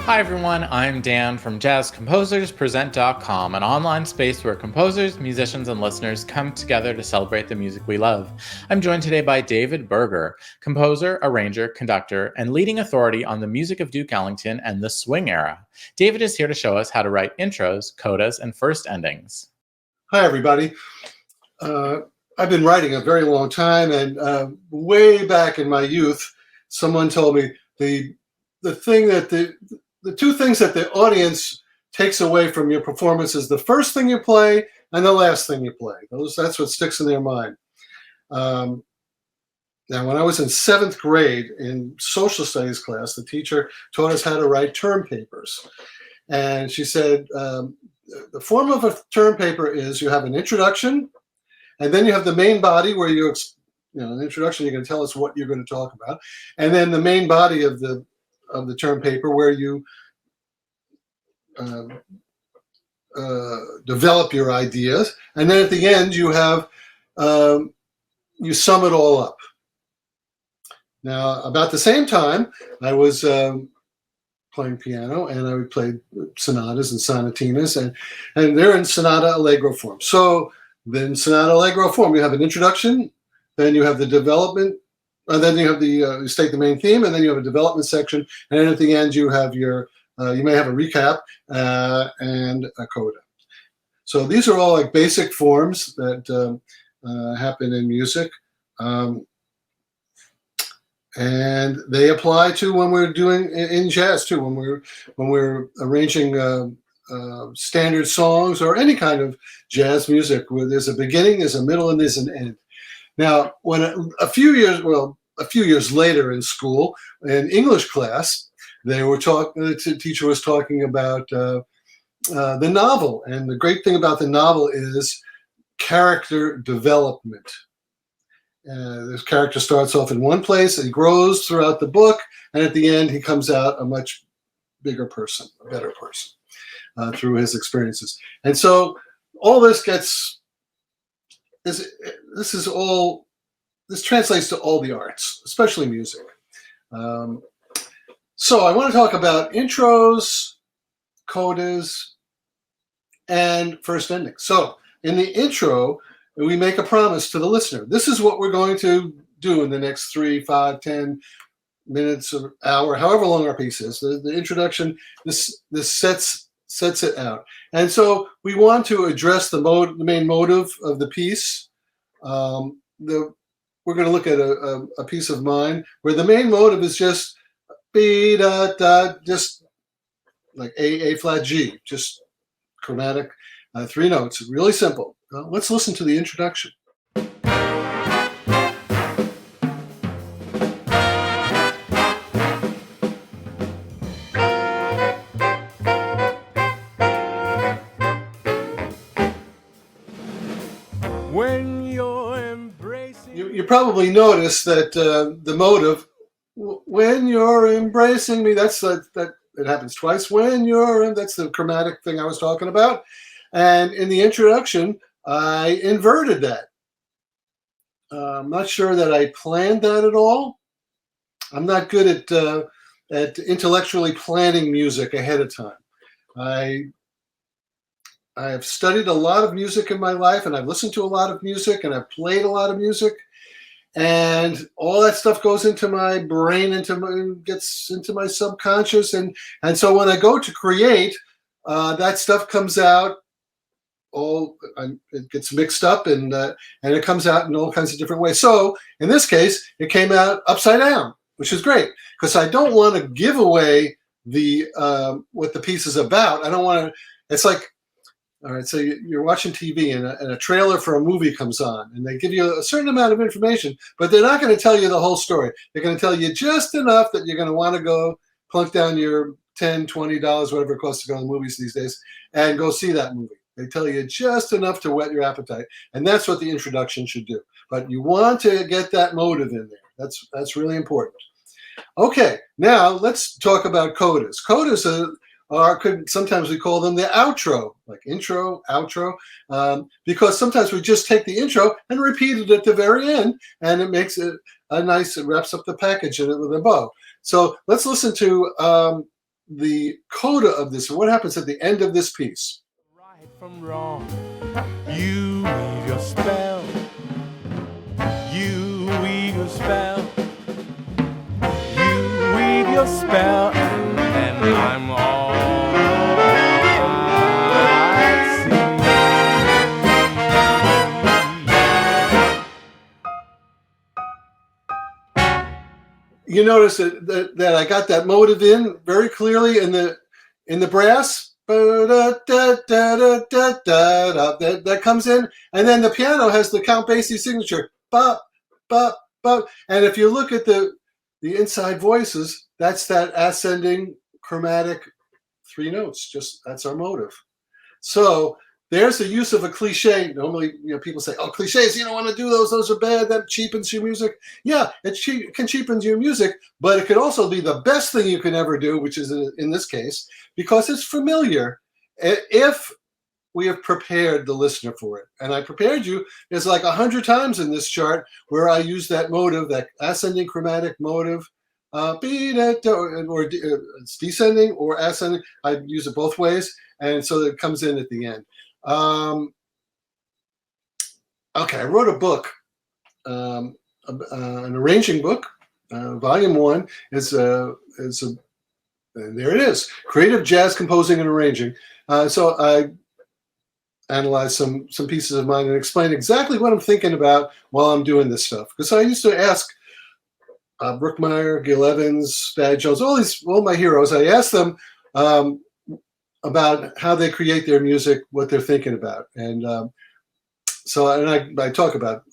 Hi everyone, I'm Dan from JazzComposersPresent.com, an online space where composers, musicians, and listeners come together to celebrate the music we love. I'm joined today by David Berger, composer, arranger, conductor, and leading authority on the music of Duke Ellington and the swing era. David is here to show us how to write intros, codas, and first endings. Hi everybody. I've been writing a very long time, and way back in my youth, someone told me the two things that the audience takes away from your performance is the first thing you play and the last thing you play. That's what sticks in their mind. Now, when I was in 7th grade in social studies class, the teacher taught us how to write term papers. And she said, the form of a term paper is you have an introduction, and then you have the main body where an introduction, you're going to tell us what you're going to talk about. And then the main body of the term paper where you develop your ideas, and then at the end you have you sum it all up. Now, about the same time, I was playing piano, and I would play sonatas and sonatinas, and they're in sonata allegro form. So then sonata allegro form, you have an introduction, then you have the development. And then you have you state the main theme, and then you have a development section, and then at the end you have you may have a recap and a coda. So these are all like basic forms that happen in music, and they apply to when we're doing in jazz too. When we're arranging standard songs or any kind of jazz music, where there's a beginning, there's a middle, and there's an end. Now, when a few years later in school, in English class, the teacher was talking about the novel. And the great thing about the novel is character development. This character starts off in one place, and he grows throughout the book, and at the end he comes out a much bigger person, a better person, through his experiences. And so all this this translates to all the arts, especially music. So I want to talk about intros, codas, and first endings. So in the intro, we make a promise to the listener. This is what we're going to do in the next 3, 5, 10 minutes or hour, however long our piece is. The introduction, this sets it out. And so we want to address the main motive of the piece. We're going to look at a piece of mine where the main motive is just B da da, just like A flat G, just chromatic, 3 notes, really simple. Let's listen to the introduction. You probably noticed that the motive, when you're embracing me, that it happens twice. That's the chromatic thing I was talking about. And in the introduction, I inverted that. I'm not sure that I planned that at all. I'm not good at intellectually planning music ahead of time. I have studied a lot of music in my life, and I've listened to a lot of music, and I've played a lot of music. And all that stuff goes into my brain, gets into my subconscious, and so when I go to create, that stuff comes out. It gets mixed up, and it comes out in all kinds of different ways. So in this case, it came out upside down, which is great because I don't want to give away what the piece is about. I don't want to. It's like, all right, so you're watching TV and a trailer for a movie comes on, and they give you a certain amount of information, but they're not going to tell you the whole story. They're going to tell you just enough that you're going to want to go plunk down your $10, $20, whatever it costs to go to the movies these days, and go see that movie. They tell you just enough to whet your appetite, and that's what the introduction should do. But you want to get that motive in there. That's really important. Okay, now let's talk about codas. Codas or sometimes we call them the outro, like intro, outro, because sometimes we just take the intro and repeat it at the very end, and it makes it it wraps up the package with a bow. So let's listen to the coda of this, what happens at the end of this piece. Right from wrong, you weave your spell, you weave your spell, you weave your spell, and then I'm all at sea. You notice that I got that motive in very clearly in the brass. That comes in, and then the piano has the Count Basie signature. Ba, ba, ba. And if you look at the inside voices, that's that ascending chromatic 3 notes. Just that's our motive. So there's the use of a cliche. Normally, people say, "Oh, cliches, you don't want to do those. Those are bad. That cheapens your music." Yeah, it can cheapen your music, but it could also be the best thing you can ever do, which is in this case, because it's familiar. If we have prepared the listener for it, and I prepared you, there's like 100 times in this chart where I use that motive, that ascending chromatic motive, or it's descending or ascending. I use it both ways, and so it comes in at the end. Okay, I wrote a book, an arranging book. Volume 1 is and there it is, Creative Jazz Composing and Arranging. So I analyzed some pieces of mine and explained exactly what I'm thinking about while I'm doing this stuff. Because I used to ask Brookmeyer, Gil Evans, Thad Jones, all my heroes. I asked them about how they create their music, what they're thinking about, and I talk about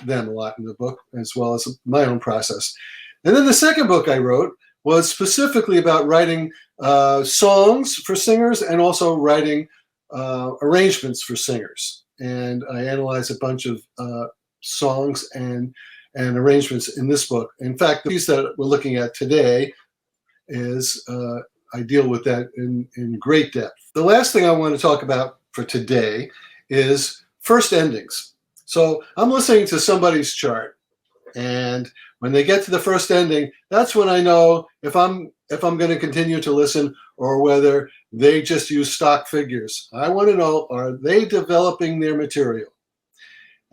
them a lot in the book, as well as my own process. And then the second book I wrote was specifically about writing songs for singers and also writing arrangements for singers. And I analyze a bunch of songs and arrangements in this book. In fact, the piece that we're looking at today is I deal with that in great depth. The last thing I want to talk about for today is first endings. So I'm listening to somebody's chart, and when they get to the first ending, that's when I know if I'm going to continue to listen or whether they just use stock figures. I want to know, are they developing their material?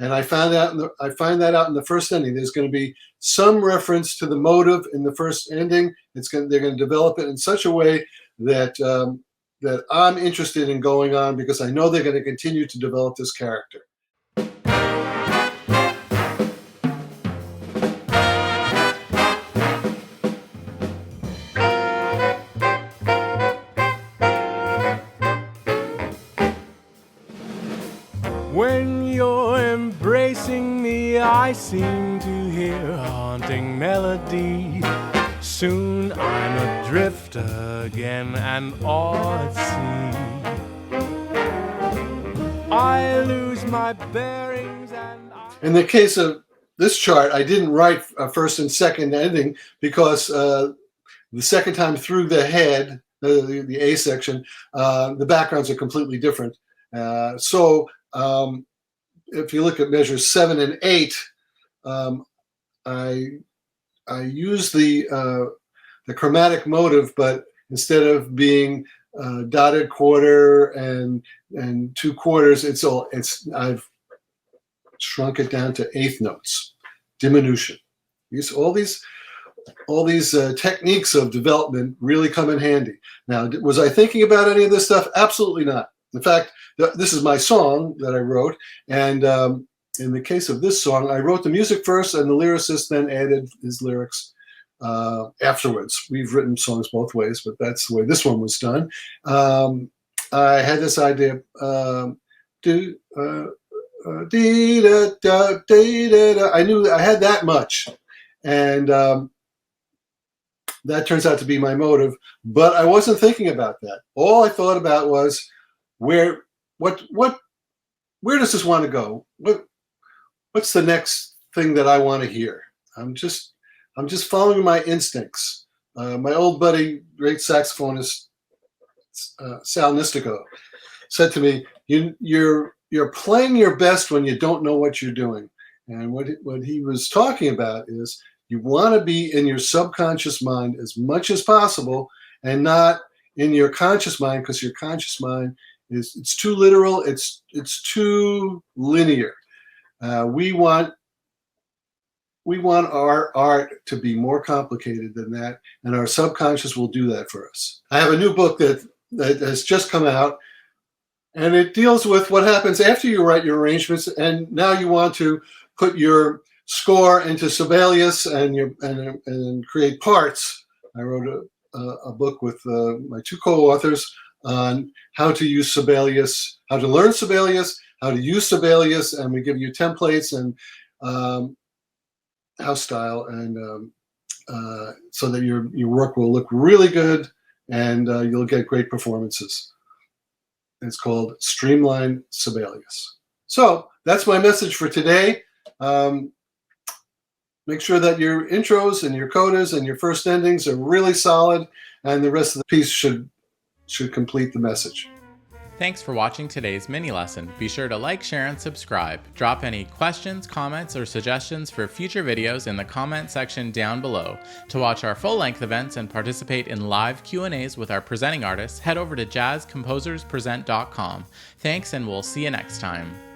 And I find that out in the first ending. There's going to be some reference to the motive in the first ending. They're going to develop it in such a way that that I'm interested in going on, because I know they're going to continue to develop this character. When you're embracing me, I seem to hear a haunting melody. Soon I'm adrift again and all at sea. I lose my bearings and In the case of this chart, I didn't write a first and second ending because the second time through the head, the A section, the backgrounds are completely different. So if you look at measures 7 and 8, I use the chromatic motive, but instead of being dotted quarter and 2 quarters, I've shrunk it down to eighth notes, diminution. All these techniques of development really come in handy. Now, was I thinking about any of this stuff? Absolutely not. In fact, this is my song that I wrote, and in the case of this song, I wrote the music first, and the lyricist then added his lyrics afterwards. We've written songs both ways, but that's the way this one was done. I had this idea, I knew I had that much, and that turns out to be my motive, but I wasn't thinking about that. All I thought about was, where does this want to go? What's the next thing that I want to hear? I'm just following my instincts. My old buddy, great saxophonist Sal Nistico, said to me, you're playing your best when you don't know what you're doing. And what he was talking about is you want to be in your subconscious mind as much as possible and not in your conscious mind, because your conscious mind it's too literal, it's too linear. We want our art to be more complicated than that, and our subconscious will do that for us. I have a new book that has just come out, and it deals with what happens after you write your arrangements, and now you want to put your score into Sibelius and create parts. I wrote a book with my two co-authors on how to use Sibelius, how to learn Sibelius, how to use Sibelius, and we give you templates and house style, and so that your work will look really good and you'll get great performances. It's called Streamline Sibelius. So that's my message for today. Make sure that your intros and your codas and your first endings are really solid, and the rest of the piece should complete the message. Thanks for watching today's mini lesson. Be sure to like, share, and subscribe. Drop any questions, comments, or suggestions for future videos in the comment section down below. To watch our full-length events and participate in live Q&As with our presenting artists, head over to jazzcomposerspresent.com. Thanks, and we'll see you next time.